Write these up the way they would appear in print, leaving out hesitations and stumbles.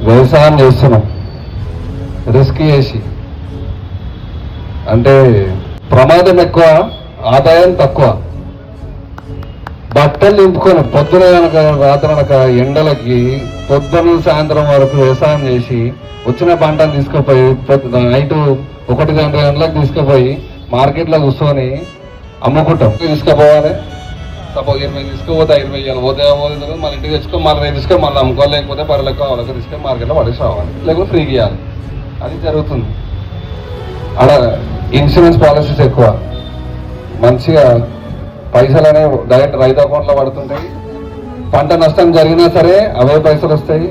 వ్యవసాయం చేస్తున్నాం రిస్క్ చేసి. అంటే ప్రమాదం ఎక్కువ, ఆదాయం తక్కువ. బట్టలు నింపుకొని పొద్దున కనుక రాత్రనక ఎండలకి పొద్దున సాయంత్రం వరకు వ్యవసాయం చేసి వచ్చిన పంటను తీసుకుపోయి నైట్ 1 గంటలకు తీసుకుపోయి మార్కెట్లో కూర్చొని అమ్ముకుంటాం. తీసుకుపోవాలి, సపోజ్ 20 తీసుకుపోతే 20 పోతే మళ్ళీ ఇంటికి తెచ్చుకొని మళ్ళీ తీసుకొని మళ్ళీ అమ్ముకోవాలి, లేకపోతే పర్లకు వాళ్ళకి తీసుకొని మార్కెట్లో పడేసి రావాలి, లేకపోతే ఫ్రీకి ఇవ్వాలి. అది జరుగుతుంది. అక్కడ ఇన్సూరెన్స్ పాలసీస్ ఎక్కువ, మంచిగా పైసలు అనేవి డైరెక్ట్ రైతు అకౌంట్లో పడుతుంటాయి. పంట నష్టం జరిగినా సరే అవే పైసలు వస్తాయి,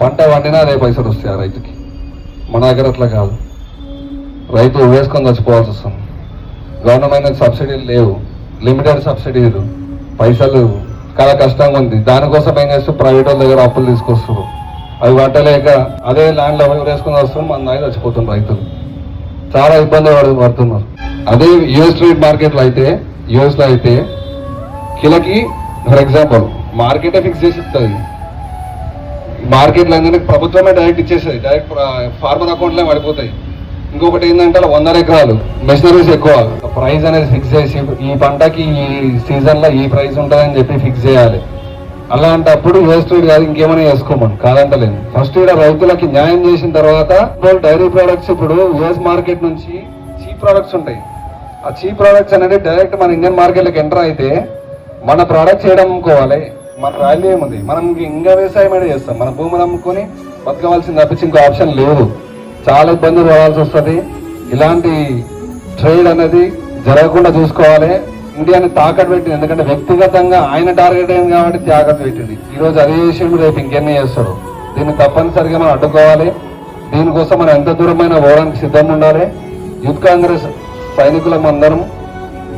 పంట వండినా అదే పైసలు వస్తాయి ఆ రైతుకి. మన దగ్గర అట్లా కాదు, రైతు వేసుకొని చచ్చిపోవాల్సి వస్తుంది. గవర్నమెంట్ సబ్సిడీలు లేవు, లిమిటెడ్ సబ్సిడీలు, పైసలు చాలా కష్టంగా ఉంది. దానికోసం ఏం చేస్తూ ప్రైవేట్ వాళ్ళ దగ్గర అప్పులు తీసుకొస్తారు. అవి పట్టలేక అదే ల్యాండ్లో వేసుకొని వస్తారు, మన దగ్గర చచ్చిపోతున్నారు రైతులు. చాలా ఇబ్బంది పడుతున్నారు. అదే యూఎస్ ట్రేడ్ మార్కెట్లో అయితే, యూఎస్లో అయితే కిలోకి ఫర్ ఎగ్జాంపుల్ మార్కెటే ఫిక్స్ చేసి ఇస్తుంది. మార్కెట్లో ఏంటంటే ప్రభుత్వమే డైరెక్ట్ ఇచ్చేస్తుంది, డైరెక్ట్ ఫార్మర్ అకౌంట్లో పడిపోతాయి. ఇంకొకటి ఏంటంటే 100 ఎకరాలు, మెషినరీస్ ఎక్కువ, ప్రైస్ అనేది ఫిక్స్ చేసి ఈ పంటకి ఈ సీజన్లో ఈ ప్రైస్ ఉంటుందని చెప్పి ఫిక్స్ చేయాలి. అలాంటప్పుడు యూఎస్ ట్రేడ్ కాదు ఇంకేమైనా చేసుకోమని కాదంటలేదు. ఫస్ట్ ఇక్కడ రైతులకి న్యాయం చేసిన తర్వాత డైరీ ప్రోడక్ట్స్ ఇప్పుడు యూఎస్ మార్కెట్ నుంచి చీప్ ప్రోడక్ట్స్ ఉంటాయి. ఆ చీప్ ప్రోడక్ట్స్ అనేది డైరెక్ట్ మన ఇండియన్ మార్కెట్లోకి ఎంటర్ అయితే మన ప్రోడక్ట్స్ చేయడం అమ్ముకోవాలి. మన వాల్యూ ఏముంది, మనం ఇంకా వ్యవసాయం అనేది చేస్తాం, మన భూములు అమ్ముకొని బతకవలసింది తప్పించి ఇంకో ఆప్షన్ లేదు. చాలా ఇబ్బందులు పడాల్సి వస్తుంది. ఇలాంటి ట్రేడ్ అనేది జరగకుండా చూసుకోవాలి. ఇండియాని తాకట్టు పెట్టింది, ఎందుకంటే వ్యక్తిగతంగా ఆయన టార్గెట్ అయింది కాబట్టి తాకట్టు పెట్టింది. ఈరోజు అదే చేసి రేపు ఇంకెన్ని చేస్తారు. దీన్ని తప్పనిసరిగా మనం అడ్డుకోవాలి. దీనికోసం మనం ఎంత దూరమైనా పోవడానికి సిద్ధంగా ఉండాలి. యూత్ కాంగ్రెస్ సైనికులం అందరం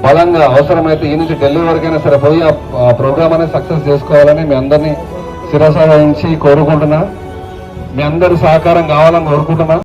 బలంగా అవసరమైతే ఈ నుంచి ఢిల్లీ వరకైనా సరే పోయి ఆ ప్రోగ్రామ్ అనేది సక్సెస్ చేసుకోవాలని మీ అందరినీ శిరస వహించి కోరుకుంటున్నా. మీ అందరి సహకారం కావాలని కోరుకుంటున్నా.